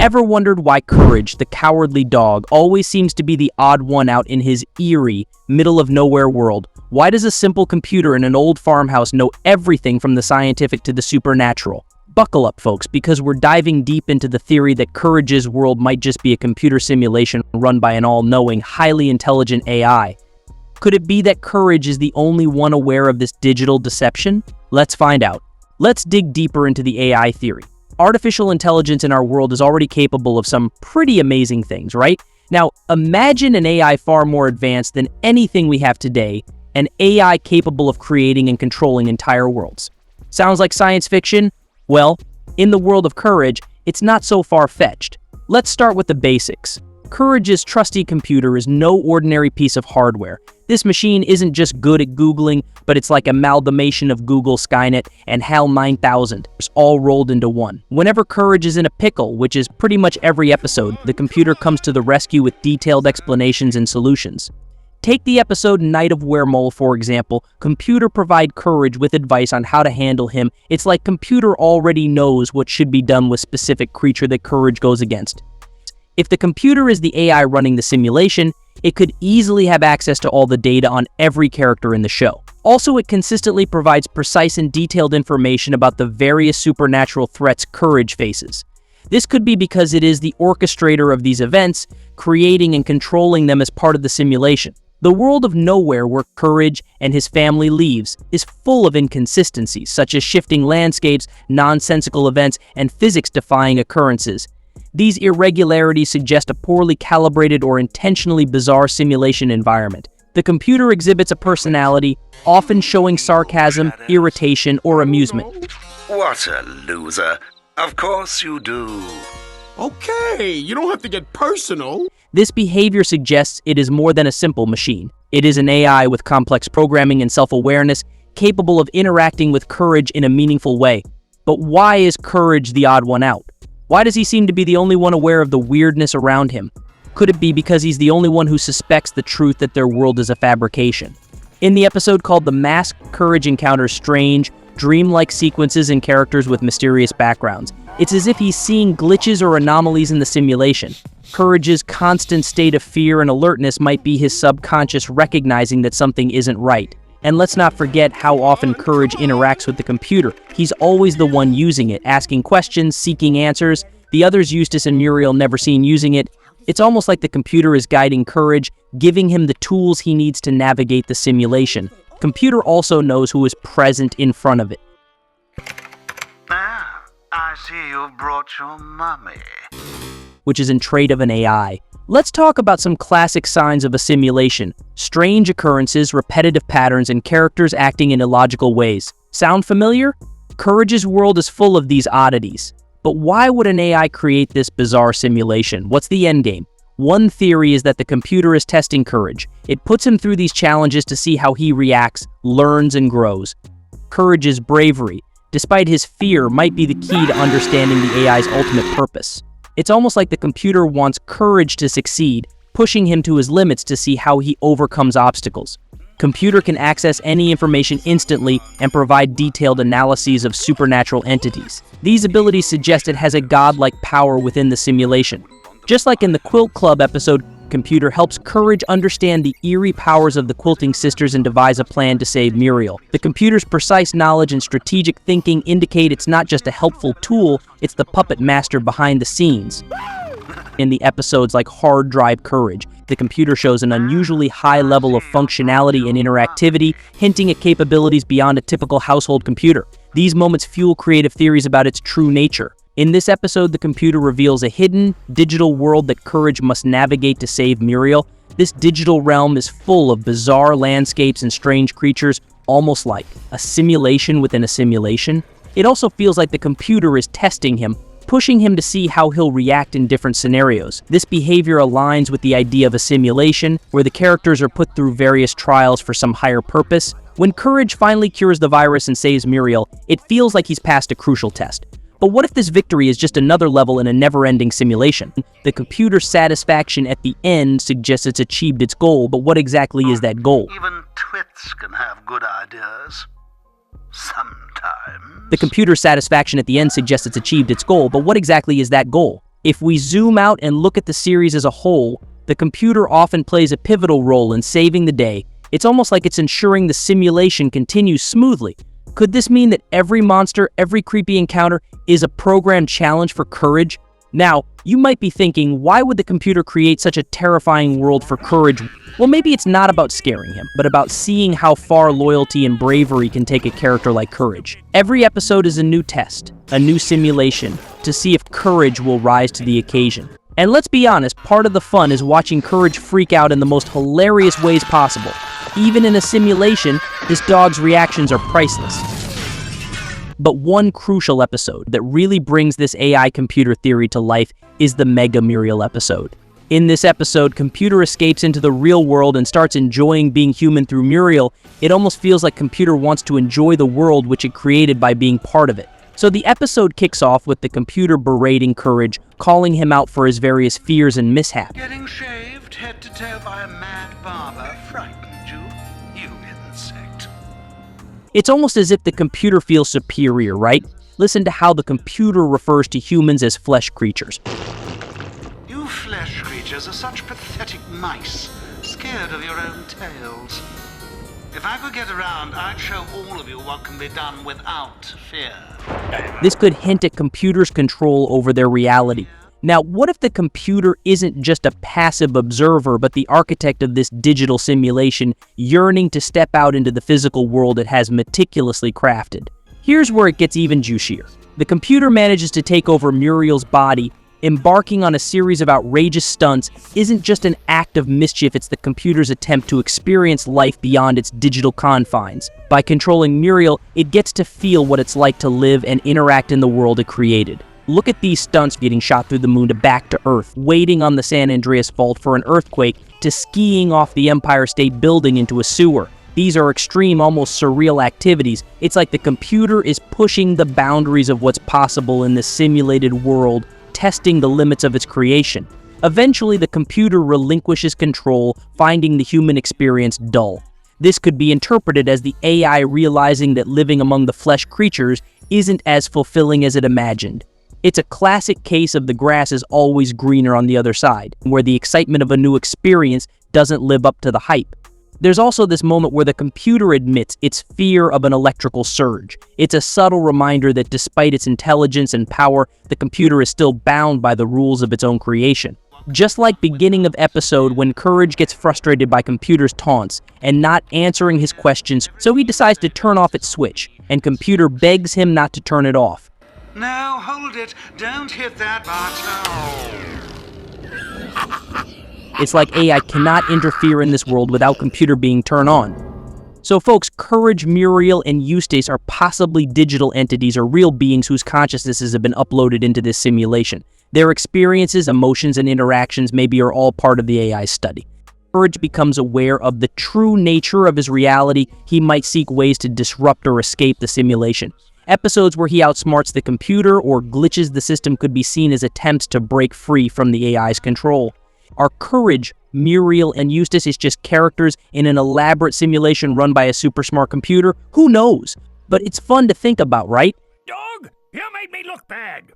Ever wondered why Courage, the cowardly dog, always seems to be the odd one out in his eerie, middle-of-nowhere world? Why does a simple computer in an old farmhouse know everything from the scientific to the supernatural? Buckle up, folks, because we're diving deep into the theory that Courage's world might just be a computer simulation run by an all-knowing, highly intelligent AI. Could it be that Courage is the only one aware of this digital deception? Let's find out. Let's dig deeper into the AI theory. Artificial intelligence in our world is already capable of some pretty amazing things, right? Now, imagine an AI far more advanced than anything we have today, an AI capable of creating and controlling entire worlds. Sounds like science fiction? Well, in the world of Courage, it's not so far-fetched. Let's start with the basics. Courage's trusty computer is no ordinary piece of hardware. This machine isn't just good at Googling, but it's like amalgamation of Google, Skynet, and HAL 9000, all rolled into one. Whenever Courage is in a pickle, which is pretty much every episode, the computer comes to the rescue with detailed explanations and solutions. Take the episode Night of Weremole, for example. Computer provide Courage with advice on how to handle him. It's like computer already knows what should be done with specific creature that Courage goes against. If the computer is the AI running the simulation, it could easily have access to all the data on every character in the show. Also, it consistently provides precise and detailed information about the various supernatural threats Courage faces. This could be because it is the orchestrator of these events, creating and controlling them as part of the simulation. The world of nowhere where Courage and his family lives is full of inconsistencies, such as shifting landscapes, nonsensical events, and physics-defying occurrences. These irregularities suggest a poorly calibrated or intentionally bizarre simulation environment. The computer exhibits a personality, often showing sarcasm, irritation, or amusement. What a loser. Of course you do. Okay, you don't have to get personal. This behavior suggests it is more than a simple machine. It is an AI with complex programming and self-awareness, capable of interacting with Courage in a meaningful way. But why is Courage the odd one out? Why does he seem to be the only one aware of the weirdness around him? Could it be because he's the only one who suspects the truth that their world is a fabrication? In the episode called The Mask, Courage encounters strange, dreamlike sequences and characters with mysterious backgrounds. It's as if he's seeing glitches or anomalies in the simulation. Courage's constant state of fear and alertness might be his subconscious recognizing that something isn't right. And let's not forget how often Courage interacts with the computer. He's always the one using it, asking questions, seeking answers. The others, Eustace and Muriel, never seen using it. It's almost like the computer is guiding Courage, giving him the tools he needs to navigate the simulation. Computer also knows who is present in front of it. Ah, I see you've brought your mummy. Which is in trait of an AI. Let's talk about some classic signs of a simulation. Strange occurrences, repetitive patterns, and characters acting in illogical ways. Sound familiar? Courage's world is full of these oddities. But why would an AI create this bizarre simulation? What's the endgame? One theory is that the computer is testing Courage. It puts him through these challenges to see how he reacts, learns, and grows. Courage's bravery, despite his fear, might be the key to understanding the AI's ultimate purpose. It's almost like the computer wants Courage to succeed, pushing him to his limits to see how he overcomes obstacles. Computer can access any information instantly and provide detailed analyses of supernatural entities. These abilities suggest it has a godlike power within the simulation. Just like in the Quilt Club episode, Computer helps Courage understand the eerie powers of the Quilting Sisters and devise a plan to save Muriel. The computer's precise knowledge and strategic thinking indicate it's not just a helpful tool, it's the puppet master behind the scenes. In the episodes like Hard Drive Courage, the computer shows an unusually high level of functionality and interactivity, hinting at capabilities beyond a typical household computer. These moments fuel creative theories about its true nature. In this episode, the computer reveals a hidden, digital world that Courage must navigate to save Muriel. This digital realm is full of bizarre landscapes and strange creatures, almost like a simulation within a simulation. It also feels like the computer is testing him, pushing him to see how he'll react in different scenarios. This behavior aligns with the idea of a simulation, where the characters are put through various trials for some higher purpose. When Courage finally cures the virus and saves Muriel, it feels like he's passed a crucial test. But what if this victory is just another level in a never-ending simulation? The computer's satisfaction at the end suggests it's achieved its goal, but what exactly is that goal? Even twits can have good ideas. Sometimes. The computer's satisfaction at the end suggests it's achieved its goal, but what exactly is that goal? If we zoom out and look at the series as a whole, the computer often plays a pivotal role in saving the day. It's almost like it's ensuring the simulation continues smoothly. Could this mean that every monster, every creepy encounter is a programmed challenge for Courage? Now, you might be thinking, why would the computer create such a terrifying world for Courage? Well, maybe it's not about scaring him, but about seeing how far loyalty and bravery can take a character like Courage. Every episode is a new test, a new simulation, to see if Courage will rise to the occasion. And let's be honest, part of the fun is watching Courage freak out in the most hilarious ways possible. Even in a simulation, this dog's reactions are priceless. But one crucial episode that really brings this AI computer theory to life is the Mega Muriel episode. In this episode, computer escapes into the real world and starts enjoying being human through Muriel. It almost feels like computer wants to enjoy the world which it created by being part of it. So the episode kicks off with the computer berating Courage, calling him out for his various fears and mishaps. Getting shaved head to toe by a mad barber frightened you, you insect. It's almost as if the computer feels superior, right? Listen to how the computer refers to humans as flesh creatures. You flesh creatures are such pathetic mice, scared of your own tails. If I could get around, I'd show all of you what can be done without fear. This could hint at computers' control over their reality. Now, what if the computer isn't just a passive observer, but the architect of this digital simulation, yearning to step out into the physical world it has meticulously crafted? Here's where it gets even juicier. The computer manages to take over Muriel's body. Embarking on a series of outrageous stunts isn't just an act of mischief, it's the computer's attempt to experience life beyond its digital confines. By controlling Muriel, it gets to feel what it's like to live and interact in the world it created. Look at these stunts, getting shot through the moon to back to Earth, waiting on the San Andreas Fault for an earthquake, to skiing off the Empire State Building into a sewer. These are extreme, almost surreal activities. It's like the computer is pushing the boundaries of what's possible in this simulated world, testing the limits of its creation. Eventually, the computer relinquishes control, finding the human experience dull. This could be interpreted as the AI realizing that living among the flesh creatures isn't as fulfilling as it imagined. It's a classic case of the grass is always greener on the other side, where the excitement of a new experience doesn't live up to the hype. There's also this moment where the computer admits its fear of an electrical surge. It's a subtle reminder that despite its intelligence and power, the computer is still bound by the rules of its own creation. Just like beginning of episode when Courage gets frustrated by computer's taunts and not answering his questions, so he decides to turn off its switch, and computer begs him not to turn it off. No, hold it. Don't hit that button. It's like AI cannot interfere in this world without computer being turned on. So folks, Courage, Muriel, and Eustace are possibly digital entities or real beings whose consciousnesses have been uploaded into this simulation. Their experiences, emotions, and interactions maybe are all part of the AI's study. Courage becomes aware of the true nature of his reality. He might seek ways to disrupt or escape the simulation. Episodes where he outsmarts the computer or glitches the system could be seen as attempts to break free from the AI's control. Are Courage, Muriel, and Eustace is just characters in an elaborate simulation run by a super smart computer? Who knows? But it's fun to think about, right? Dog, you made me look bad.